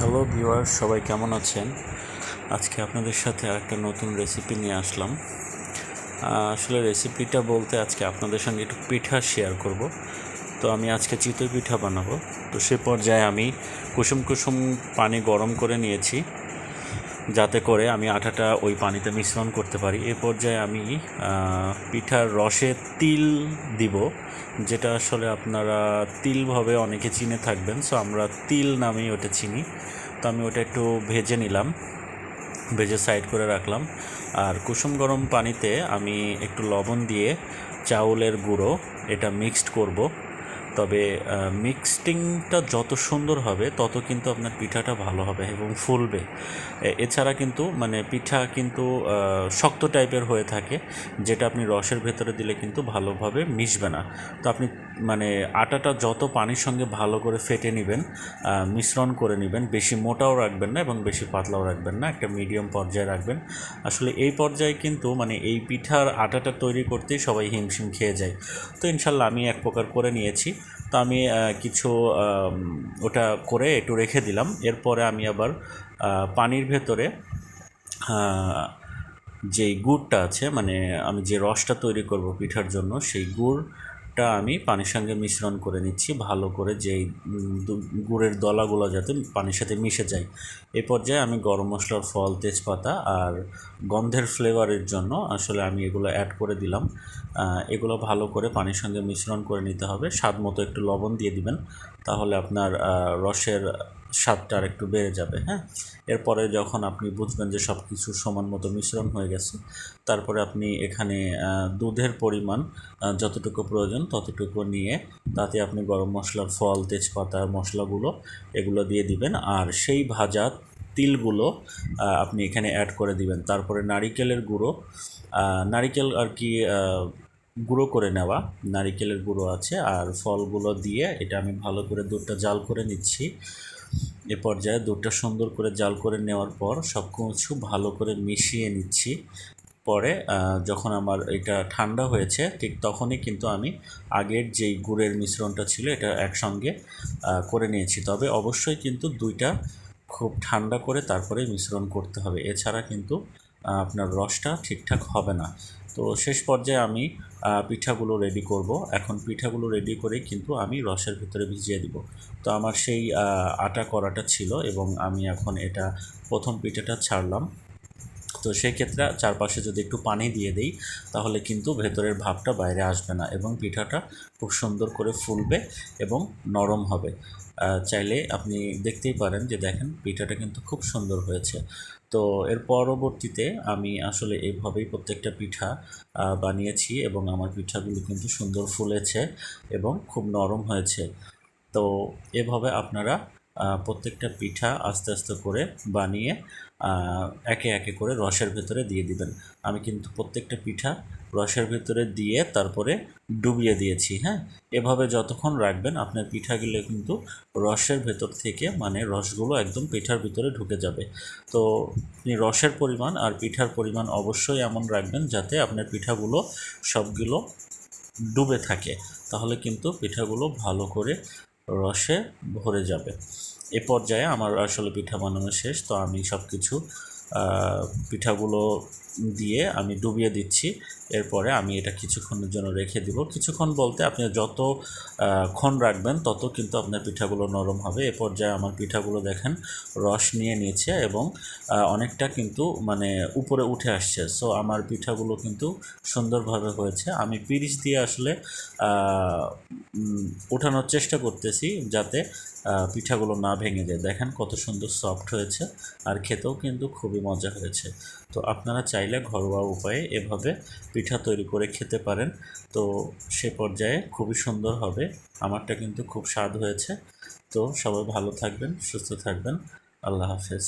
Hello viewer, সবাই কেমন আছেন? আজকে আপনাদের সাথে একটা নতুন রেসিপি নিয়ে আসলাম। আসলে রেসিপিটা বলতে আজকে আপনাদের সঙ্গে একটু পিঠা শেয়ার করব। তো আমি আজকে চিতই পিঠা বানাবো। তো সে পর্যায়ে আমি কুসুম কুসুম পানি গরম করে নিয়েছি, যাতে করে আমি আটাটা ওই পানিতে মিশ্রণ করতে পারি। এ পর্যায়ে আমি পিঠার রসে তিল দিব, যেটা আসলে আপনারা তিলভাবে অনেকে চিনে থাকবেন। সো আমরা তিল নামেই ওটা চিনি। তো আমি ওটা একটু ভেজে নিলাম, ভেজে সাইড করে রাখলাম। আর কুসুম গরম পানিতে আমি একটু লবণ দিয়ে চাউলের গুঁড়ো এটা মিক্সড করব। তবে মিক্সটিংটা যত সুন্দর হবে তত কিন্তু আপনার পিঠাটা ভালো হবে এবং ফুলবে। এছাড়া কিন্তু পিঠা কিন্তু শক্ত টাইপের হয়ে থাকে, যেটা আপনি রসের ভেতরে দিলে কিন্তু ভালোভাবে মিশবে না। তো আপনি আটাটা যত পানির সঙ্গে ভালো করে ফেটে নেবেন, মিশ্রণ করে নেবেন, বেশি মোটাও রাখবেন না এবং বেশি পাতলাও রাখবেন না, একটা মিডিয়াম পর্যায়ে রাখবেন। আসলে এই পর্যায়ে কিন্তু এই পিঠার আটাটা তৈরি করতেই সবাই হিমশিম খেয়ে যায়। তো ইনশাল্লাহ আমি এক প্রকার করে নিয়েছি। তো আমি কিছু ওটা করে একটু রেখে দিলাম। এরপরে আমি আবার পানির ভেতরে যেই গুড়টা আছে, আমি যে রসটা তৈরি করব পিঠার জন্য, সেই গুড়টা আমি পানির সঙ্গে মিশ্রণ করে নিচ্ছি ভালো করে, যেই গুড়ের দলাগুলো যাতে পানির সাথে মিশে যায়। এই পর্যায়ে আমি গরম মশলার ফল, তেজপাতা আর গন্ধের ফ্লেভারের জন্য আসলে আমি এগুলো অ্যাড করে দিলাম। এগুলো ভালো করে পানির সঙ্গে মিশ্রণ করে নিতে হবে। স্বাদ মতো একটু লবণ দিয়ে দিবেন, তাহলে আপনার রসের স্বাদটা আর একটু বেড়ে যাবে। হ্যাঁ, এরপরে যখন আপনি বুঝবেন যে সব কিছু সমান মতো মিশ্রণ হয়ে গেছে, তারপরে আপনি এখানে দুধের পরিমাণ যতটুকু প্রয়োজন ততটুকু নিয়ে তাতে আপনি গরম মশলার ফল, তেজপাতা, মশলাগুলো এগুলো দিয়ে দিবেন। আর সেই ভাজা তিলগুলো আপনি এখানে অ্যাড করে দিবেন। তারপরে নারিকেলের গুঁড়ো, নারিকেল আর কি গুঁড়ো করে নেওয়া নারিকেলের গুঁড়ো আছে, আর ফলগুলো দিয়ে এটা আমি ভালো করে দুধটা জাল করে নিচ্ছি। এ পর্যায়ে দুধটা সুন্দর করে জাল করে নেওয়ার পর সব কিছু ভালো করে মিশিয়ে নিচ্ছি। পরে যখন আমার এটা ঠান্ডা হয়েছে, ঠিক তখনই কিন্তু আমি আগের যেই গুড়ের মিশ্রণটা ছিল এটা একসঙ্গে করে নিয়েছি। তবে অবশ্যই কিন্তু দুইটা খুব ঠান্ডা করে তারপরে মিশ্রণ করতে হবে, এছাড়া কিন্তু আপনার রসটা ঠিকঠাক হবে না। তো শেষ পর্যায়ে আমি পিঠাগুলো রেডি করব। এখন পিঠাগুলো রেডি করে কিন্তু আমি রসের ভিতরে ভিজিয়ে দিব। তো আমার সেই আটা করাটা ছিল এবং আমি এখন এটা প্রথম পিঠাটা ছাড়লাম। তো সেক্ষেত্রে চারপাশে যদি একটু পানি দিয়ে দিই, তাহলে কিন্তু ভেতরের ভাবটা বাইরে আসবে না এবং পিঠাটা খুব সুন্দর করে ফুলবে এবং নরম হবে। চাইলে আপনি দেখতেই পারেন যে দেখেন পিঠাটা কিন্তু খুব সুন্দর হয়েছে। তো এর পরবর্তীতে আমি আসলে এইভাবেই প্রত্যেকটা পিঠা বানিয়েছি এবং আমার পিঠাগুলো কিন্তু সুন্দর ফুলেছে এবং খুব নরম হয়েছে। তো এভাবে আপনারা প্রত্যেকটা পিঠা আস্তে আস্তে করে বানিয়ে একে একে করে রসের ভেতরে দিয়ে দিবেন। আমি কিন্তু প্রত্যেকটা পিঠা রসের ভেতরে দিয়ে তারপরে ডুবিয়ে দিয়েছি। হ্যাঁ, এভাবে যতক্ষণ রাখবেন আপনার পিঠাগুলো কিন্তু রসের ভেতর থেকে রসগুলো একদম পিঠার ভিতরে ঢুকে যাবে। তো আপনি রসের পরিমাণ আর পিঠার পরিমাণ অবশ্যই এমন রাখবেন যাতে আপনার পিঠাগুলো সবগুলো ডুবে থাকে, তাহলে কিন্তু পিঠাগুলো ভালো করে রসে ভরে যাবে। এ পর্যায়ে আমার আসলে পিঠা বানানো শেষ। তো আমি সব কিছু পিঠাগুলো দিয়ে আমি ডুবিয়ে দিচ্ছি। এরপরে আমি এটা কিছুক্ষণের জন্য রেখে দিব। কিছুক্ষণ বলতে আপনি যত ক্ষণ রাখবেন তত কিন্তু আপনার পিঠাগুলো নরম হবে। এ পর্যায়ে আমার পিঠাগুলো দেখেন রস নিয়ে নিয়েছে এবং অনেকটা কিন্তু উপরে উঠে আসছে। সো আমার পিঠাগুলো কিন্তু সুন্দরভাবে হয়েছে। আমি পিরিচ দিয়ে আসলে ওঠানোর চেষ্টা করতেছি যাতে পিঠাগুলো না ভেঙে যায়। দেখেন কত সুন্দর সফট হয়েছে, আর খেতেও কিন্তু খুবই মজা হয়েছে। তো আপনারা চাইলে ঘরোয়া উপায়ে এভাবে পিঠা তৈরি করে খেতে পারেন। তো সে পর্যায়ে খুবই সুন্দর হবে। আমারটা কিন্তু খুব স্বাদ হয়েছে। তো সবাই ভালো থাকবেন, সুস্থ থাকবেন। আল্লাহ হাফেজ।